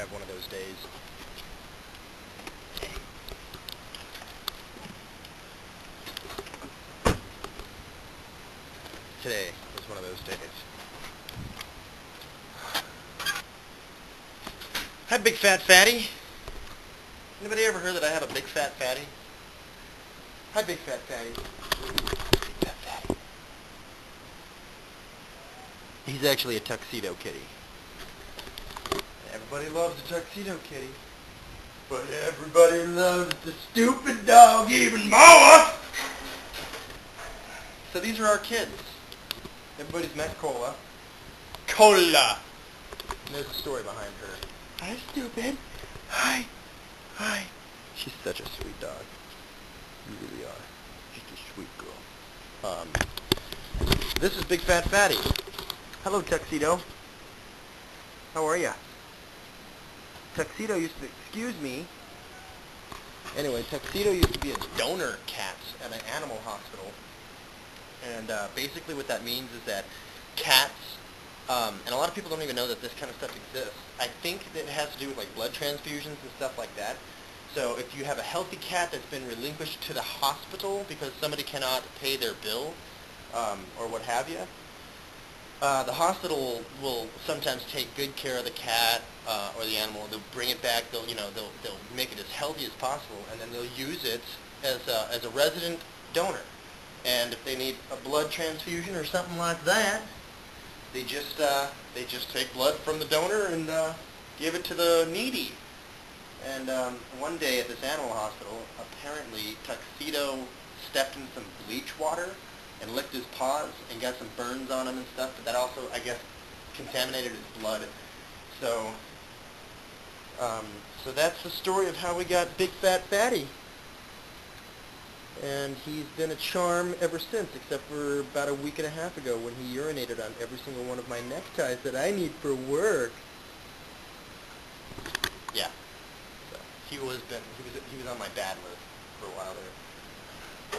have one of those days. Today was one of those days. Hi, big fat fatty. Anybody ever heard that I have a big fat fatty? Hi, big fat fatty. Big fat fatty. He's actually a tuxedo kitty. Everybody loves a tuxedo kitty. But everybody loves the stupid dog even more! So these are our kids. Everybody's met Cola. Cola! And there's a story behind her. Hi, stupid. Hi. Hi. She's such a sweet dog. You really are. Just a sweet girl. This is Big Fat Fatty. Hello, Tuxedo. How are ya? Tuxedo used to... Excuse me. Anyway, Tuxedo used to be a donor cat at an animal hospital. And basically what that means is that cats... and a lot of people don't even know that this kind of stuff exists. I think that it has to do with like blood transfusions and stuff like that. So if you have a healthy cat that's been relinquished to the hospital because somebody cannot pay their bill, or what have you, the hospital will sometimes take good care of the cat or the animal. They'll bring it back. They'll make it as healthy as possible, and then they'll use it as a resident donor. And if they need a blood transfusion or something like that, they just take blood from the donor and give it to the needy. And one day at this animal hospital, apparently Tuxedo stepped in some bleach water and licked his paws and got some burns on him and stuff, but that also, I guess, contaminated his blood. So that's the story of how we got Big Fat Fatty. And he's been a charm ever since, except for about a week and a half ago when he urinated on every single one of my neckties that I need for work. Yeah. So he was on my bad list for a while there.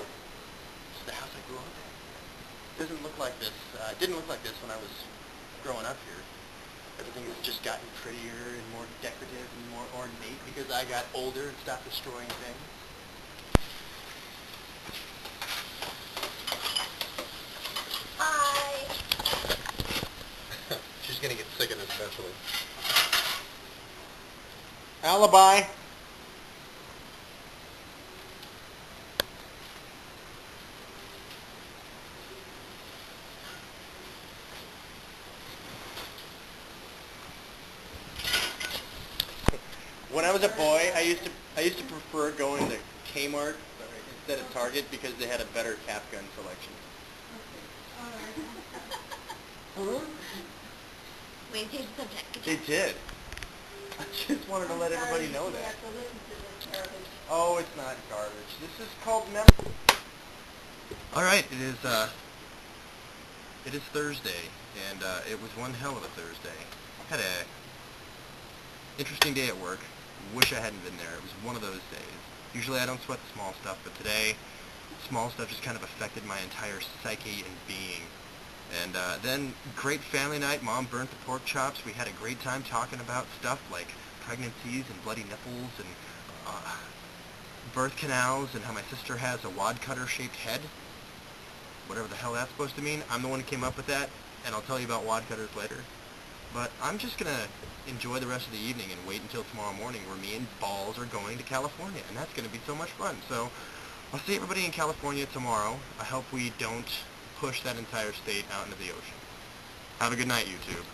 It's the house I grew up in. It doesn't look like this. It didn't look like this when I was growing up here. Everything has just gotten prettier and more decorative and more ornate because I got older and stopped destroying things. She's going to get sick of this eventually. Alibi. When I was a boy, I used to prefer going to Kmart instead of Target because they had a better cap gun selection. Wait, change the subject. They did. I just wanted to let everybody know that. Oh, it's not garbage. This is called All right, it is Thursday, and it was one hell of a Thursday. Had a interesting day at work. Wish I hadn't been there. It was one of those days. Usually I don't sweat the small stuff, but today, small stuff just kind of affected my entire psyche and being. And then, great family night. Mom burnt the pork chops. We had a great time talking about stuff like pregnancies and bloody nipples and birth canals and how my sister has a wad cutter shaped head. Whatever the hell that's supposed to mean. I'm the one who came up with that, and I'll tell you about wad cutters later. But I'm just going to enjoy the rest of the evening and wait until tomorrow morning where me and Balls are going to California, and that's going to be so much fun. So I'll see everybody in California tomorrow. I hope we don't push that entire state out into the ocean. Have a good night, YouTube.